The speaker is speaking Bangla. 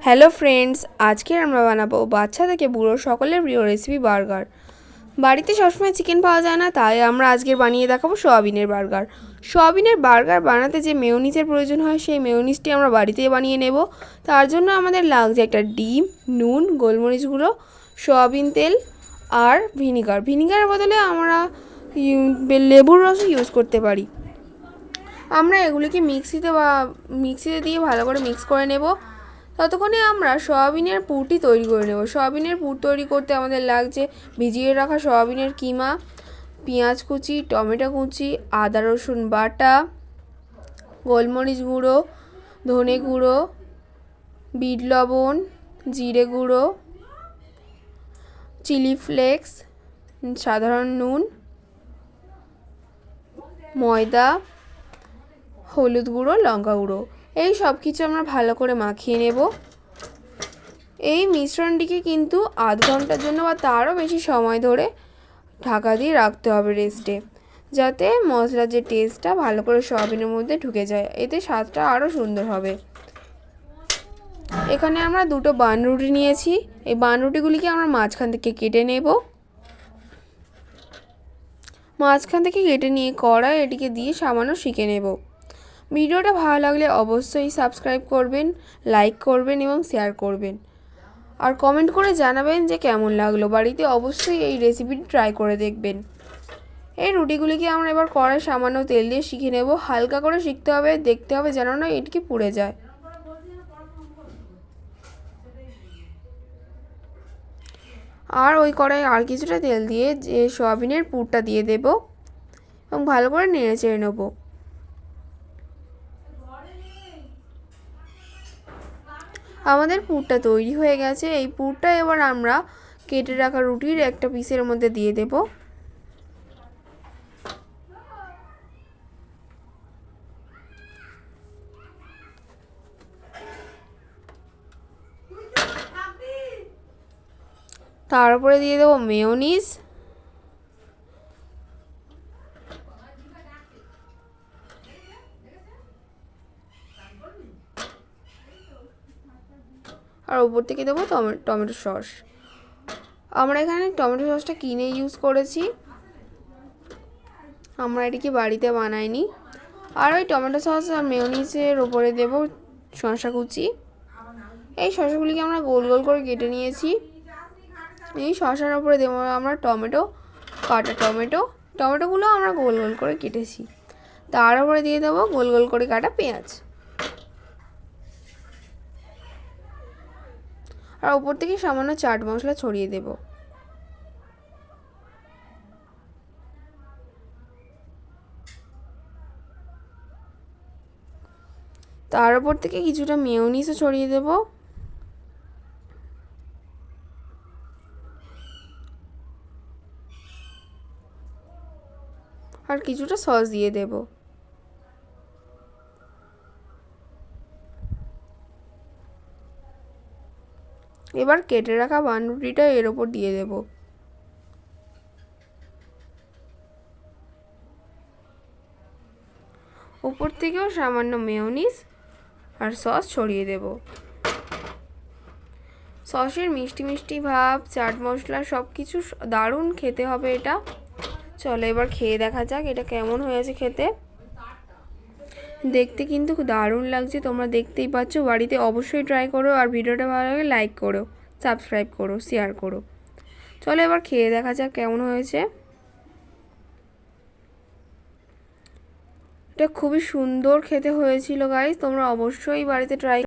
হ্যালো ফ্রেন্ডস, আজকে আমরা বানাবো বাচ্চা থেকে বুড়ো সকলের প্রিয় রেসিপি বার্গার। বাড়িতে সবসময় চিকেন পাওয়া যায় না, তাই আমরা আজকে বানিয়ে দেখাবো সোয়াবিনের বার্গার। সোয়াবিনের বার্গার বানাতে যে মেয়োনিজের প্রয়োজন হয়, সেই মেয়োনিজটি আমরা বাড়িতেই বানিয়ে নেব। তার জন্য আমাদের লাগছে একটা ডিম, নুন, গোলমরিচ গুঁড়ো, সোয়াবিন তেল আর ভিনিগার। ভিনিগারের বদলে আমরা লেবুর রসও ইউজ করতে পারি। আমরা এগুলিকে মিক্সিতে দিয়ে ভালো করে মিক্স করে নেব। ততক্ষণে আমরা সয়াবিনের পুরটি তৈরি করে নেব। সয়াবিনের পুর তৈরি করতে আমাদের লাগছে ভিজিয়ে রাখা সয়াবিনের কিমা, পেঁয়াজ কুচি, টমেটো কুচি, আদা রসুন বাটা, গোলমরিচ গুঁড়ো, ধনে গুঁড়ো, বিট লবণ, জিরে গুঁড়ো, চিলি ফ্লেক্স, সাধারণ নুন, ময়দা, হলুদ গুঁড়ো, লঙ্কা গুঁড়ো, এই সব কিছু আমরা ভালো করে মাখিয়ে নেব। এই মিশ্রণটিকে কিন্তু আধ ঘন্টার জন্য বা তারও বেশি সময় ধরে ঢাকা দিয়ে রাখতে হবে রেস্টে, যাতে মশলার যে টেস্টটা ভালো করে সয়াবিনের মধ্যে ঢুকে যায়, এতে স্বাদটা আরও সুন্দর হবে। এখানে আমরা দুটো বানরুটি নিয়েছি। এই বানরুটিগুলিকে আমরা মাঝখান থেকে কেটে নেব। মাঝখান থেকে কেটে নিয়ে কড়াই এটিকে দিয়ে সামান্য সেঁকে নেব। ভিডিওটা ভালো লাগলে অবশ্যই সাবস্ক্রাইব করবেন, লাইক করবেন এবং শেয়ার করবেন, আর কমেন্ট করে জানাবেন যে কেমন লাগলো। বাড়িতে অবশ্যই এই রেসিপিটি ট্রাই করে দেখবেন। এই রুটিগুলিকে আমরা এবার কড়াই সামান্য তেল দিয়ে শিখে নেব। হালকা করে শিখতে হবে, দেখতে হবে যেন না এটিকে পুড়ে যায়। আর ওই কড়াই আর কিছুটা তেল দিয়ে যে সয়াবিনের পুরটা দিয়ে দেব এবং ভালো করে নেড়ে চেড়ে নেব। আমাদের পুরটা তৈরি হয়ে গেছে। এই পুরটা এবার আমরা কেটে রাখা রুটির একটা পিসের মধ্যে দিয়ে দেব। তার উপরে দিয়ে দেবো মেয়োনিজ, আর উপর থেকে দেবো টমেটো সস। আমরা এখানে টমেটো সসটা কিনে ইউজ করেছি, আমরা এটিকে বাড়িতে বানাইনি। আর ওই টমেটো সস আর মেয়োনিজের ওপরে দেবো শসা কুচি। এই শসাগুলিকে আমরা গোল গোল করে কেটে নিয়েছি। এই শসার ওপরে দেবো আমরা কাটা টমেটোগুলো আমরা গোল গোল করে কেটেছি। তার উপরে দিয়ে দেবো গোল গোল করে কাটা পেঁয়াজ, আর উপর থেকে সামান্য চাট মশলা ছড়িয়ে দেব। তার উপর থেকে কিছুটা মেয়োনিজও ছড়িয়ে দেব। আর কিছুটা সস দিয়ে দেব। এবার কেটে রাখা বানরুটিটা এর ওপর দিয়ে দেব। উপর থেকেও সামান্য মেয়োনিজ আর সস ছড়িয়ে দেব। সসের মিষ্টি মিষ্টি ভাব, চাট মশলা সব কিছু দারুণ খেতে হবে এটা। চলো এবার খেয়ে দেখা যাক এটা কেমন হয়েছে খেতে। দেখতে কিন্তু দারুণ লাগছে, তোমরা দেখতেই পাচ্ছ। বাড়িতে অবশ্যই ট্রাই করো, আর ভিডিওটা ভালো লাগে লাইক করো, সাবস্ক্রাইব করো, শেয়ার করো। চলো এবার খেয়ে দেখা যাক কেমন হয়েছে। এটা খুবই সুন্দর খেতে হয়েছিল গাইস, তোমরা অবশ্যই বাড়িতে ট্রাই